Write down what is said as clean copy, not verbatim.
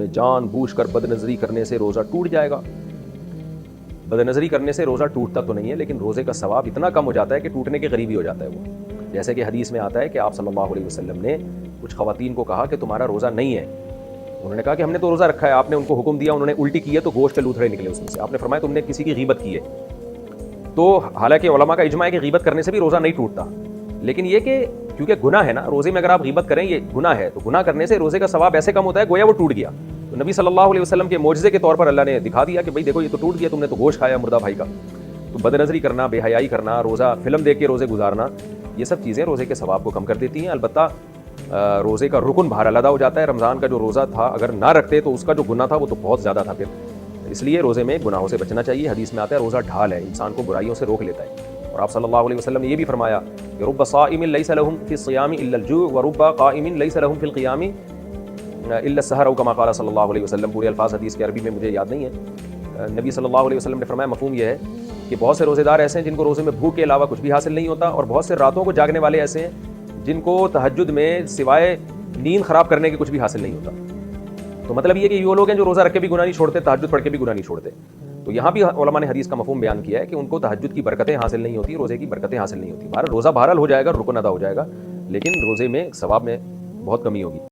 میں جان بوجھ کر بد نظری کرنے سے روزہ ٹوٹ جائے گا. بد نظری کرنے سے روزہ ٹوٹتا تو نہیں ہے، لیکن روزے کا ثواب اتنا کم ہو جاتا ہے کہ ٹوٹنے کے قریب ہی ہو جاتا ہے وہ. جیسے کہ حدیث میں آتا ہے کہ آپ صلی اللہ علیہ وسلم نے کچھ خواتین کو کہا کہ تمہارا روزہ نہیں ہے. انہوں نے کہا کہ ہم نے تو روزہ رکھا ہے. آپ نے ان کو حکم دیا، انہوں نے الٹی کی ہے تو گوشت کے لوتھڑے نکلے اس میں سے. آپ نے فرمایا تم نے کسی کی غیبت کی ہے. تو حالانکہ علماء کا اجماع ہے کہ غیبت کرنے سے بھی روزہ نہیں ٹوٹتا، لیکن یہ کہ کیونکہ گناہ ہے نا، روزے میں اگر آپ غیبت کریں یہ گناہ ہے، تو گناہ کرنے سے روزے کا ثواب ایسے کم ہوتا ہے گویا وہ ٹوٹ گیا. تو نبی صلی اللہ علیہ وسلم کے معجزے کے طور پر اللہ نے دکھا دیا کہ بھئی دیکھو یہ تو ٹوٹ گیا، تم نے تو گوشت کھایا مردہ بھائی کا. تو بد نظری کرنا، بے حیائی کرنا، روزہ فلم دیکھ کے روزے گزارنا، یہ سب چیزیں روزے کے ثواب کو کم کر دیتی ہیں. البتہ روزے کا رکن بہرحال ادا ہو جاتا ہے. رمضان کا جو روزہ تھا اگر نہ رکھتے تو اس کا جو گناہ تھا وہ تو بہت زیادہ تھا. پھر اس لیے روزے میں گناہوں سے بچنا چاہیے. حدیث میں آتا ہے روزہ ڈھال ہے، انسان کو برائیوں سے روک لیتا ہے. اور آپ صلی اللہ علیہ وسلم نے یہ بھی فرمایا کہ رب صائم لیس لهم فی الصیام الا الجوع ورب قائم لیس لهم فی القیام الا السحر او کما قال صلی اللہ علیہ وسلم. پورے الفاظ حدیث کے عربی میں مجھے یاد نہیں ہے. نبی صلی اللہ علیہ وسلم نے فرمایا مفہوم یہ ہے کہ بہت سے روزے دار ایسے ہیں جن کو روزے میں بھوک کے علاوہ کچھ بھی حاصل نہیں ہوتا، اور بہت سے راتوں کو جاگنے والے ایسے ہیں جن کو تہجد میں سوائے نیند خراب کرنے کے کچھ بھی حاصل نہیں ہوتا. تو مطلب یہ کہ وہ لوگ ہیں جو روزہ رکھ کے بھی گناہ نہیں چھوڑتے، تہجد پڑھ کے بھی گناہ نہیں چھوڑتے. تو یہاں بھی علماء نے حدیث کا مفہوم بیان کیا ہے کہ ان کو تہجد کی برکتیں حاصل نہیں ہوتی، روزے کی برکتیں حاصل نہیں ہوتی. روزہ بہرحال ہو جائے گا، رکن ادا ہو جائے گا، لیکن روزے میں ثواب میں بہت کمی ہوگی.